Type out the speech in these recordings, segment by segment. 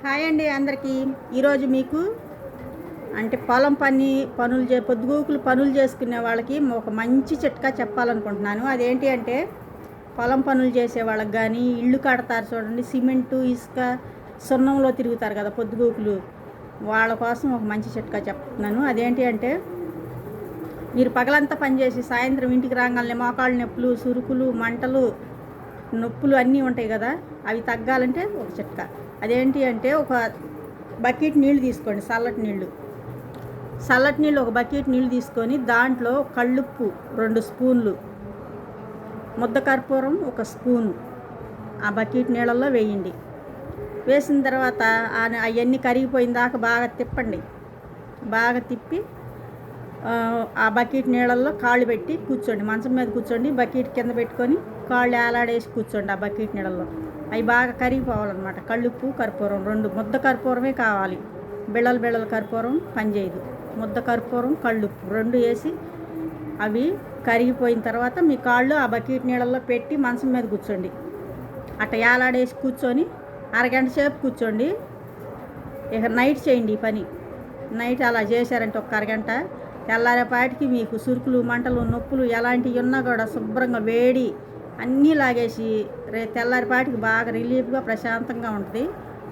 Hi అండి అందరికీ. ఈరోజు మీకు అంటే పొలం పొద్దుగూకులు పనులు చేసుకునే వాళ్ళకి ఒక మంచి చిట్కా చెప్పాలనుకుంటున్నాను. అదేంటి అంటే పొలం పనులు చేసే వాళ్ళకి కానీ ఇల్లు కడతారు చూడండి, సిమెంటు ఇసుక సున్నంలో తిరుగుతారు కదా పొద్దుగూకులు, వాళ్ళ కోసం ఒక మంచి చిట్కా చెప్తున్నాను. అదేంటి అంటే మీరు పగలంతా పనిచేసి సాయంత్రం ఇంటికి రాగానే మోకాళ్ళ నొప్పులు, సురుకులు, మంటలు, నొప్పులు అన్నీ ఉంటాయి కదా, అవి తగ్గాలంటే ఒక చిట్కా. అదేంటి అంటే ఒక బకెట్ నీళ్ళు తీసుకోండి, చల్లటి నీళ్ళు ఒక బకెట్ నీళ్ళు తీసుకొని దాంట్లో కళ్ళుప్పు 2 స్పూన్లు, ముద్ద కర్పూరం 1 స్పూను ఆ బకెట్ నీళ్ళల్లో వేయండి. వేసిన తర్వాత అవన్నీ కరిగిపోయిన దాకా బాగా తిప్పండి. బాగా తిప్పి ఆ బకెట్ నీళ్ళల్లో కాళ్ళు పెట్టి కూర్చోండి, మంచం మీద కూర్చోండి, బకెట్ కింద పెట్టుకొని కాళ్ళు ఏలాడేసి కూర్చోండి ఆ బకెట్ నీళ్ళల్లో. అవి బాగా కరిగిపోవాలన్నమాట. కళ్ళుప్పు కర్పూరం 2 ముద్ద కర్పూరమే కావాలి, బిళ్ళల కర్పూరం పనిచేయదు. ముద్ద కర్పూరం కళ్ళుప్పు 2 వేసి అవి కరిగిపోయిన తర్వాత మీ కాళ్ళు ఆ బకెట్ నీళ్ళల్లో పెట్టి మంచం మీద కూర్చోండి. అట్లా ఏలాడేసి కూర్చొని అరగంట సేపు కూర్చోండి. ఇక నైట్ చేయండి ఈ పని. నైట్ అలా చేశారంటే ఒక అరగంట, తెల్లారేపాటికి మీకు సురుకులు, మంటలు, నొప్పులు ఎలాంటివి ఉన్నా కూడా శుభ్రంగా వేడి అన్నీ లాగేసి తెల్లారిపాటికి బాగా రిలీఫ్గా ప్రశాంతంగా ఉంటుంది.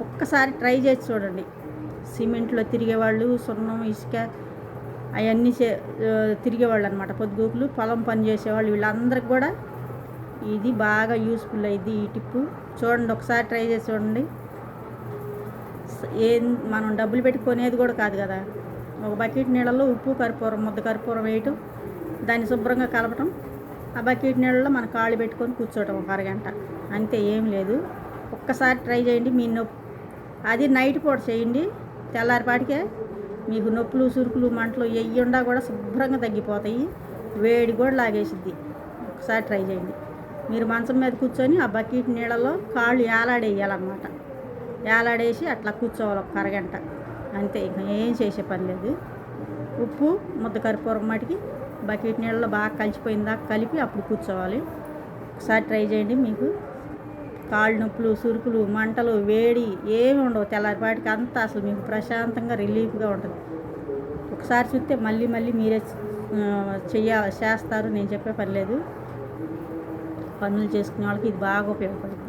ఒక్కసారి ట్రై చేసి చూడండి. సిమెంట్లో తిరిగేవాళ్ళు, సున్నం ఇసుక అవన్నీ తిరిగేవాళ్ళు అనమాట పొద్దుగూకులు, పొలం పని చేసేవాళ్ళు, వీళ్ళందరికి కూడా ఇది బాగా యూస్ఫుల్ అయ్యింది ఈ టిప్పు. చూడండి, ఒకసారి ట్రై చేసి చూడండి. మనం డబ్బులు పెట్టి కొనేది కూడా కాదు కదా. ఒక బకెట్ నీళ్ళల్లో ఉప్పు కర్పూరం, ముద్ద కర్పూరం వేయటం, దాన్ని శుభ్రంగా కలపటం, ఆ బకెట్ నీళ్ళలో మన కాళ్ళు పెట్టుకొని కూర్చోవటం ఒక అరగంట, అంతే, ఏం లేదు. ఒక్కసారి ట్రై చేయండి. మీ అది నైట్ పూట చేయండి. తెల్లారిపాటికే మీకు నొప్పులు, సురుకులు, మంటలు ఎయ్యుండా కూడా శుభ్రంగా తగ్గిపోతాయి. వేడి కూడా లాగేసిద్ది. ఒకసారి ట్రై చేయండి. మీరు మంచం మీద కూర్చొని ఆ బకెట్ నీళ్ళలో కాళ్ళు ఏలాడేయాలన్నమాట. ఏలాడేసి అట్లా కూర్చోవాలి ఒక అరగంట, అంతే. ఇంకా ఏం చేసే పని లేదు. ఉప్పు ముద్ద కర్పూరం మటుకి బకెట్ నీళ్ళలో బాగా కలిసిపోయిందాక కలిపి అప్పుడు కూర్చోవాలి. ఒకసారి ట్రై చేయండి. మీకు కాళ్ళు నొప్పులు, సురుకులు, మంటలు, వేడి ఏమి ఉండవు. తెల్లారిపాటికి అంతా అసలు మీకు ప్రశాంతంగా రిలీఫ్గా ఉంటుంది. ఒకసారి చూస్తే మళ్ళీ మీరే చేస్తారు. నేను చెప్పే పని లేదు. పనులు చేసుకునే వాళ్ళకి ఇది బాగా ఉపయోగపడుతుంది.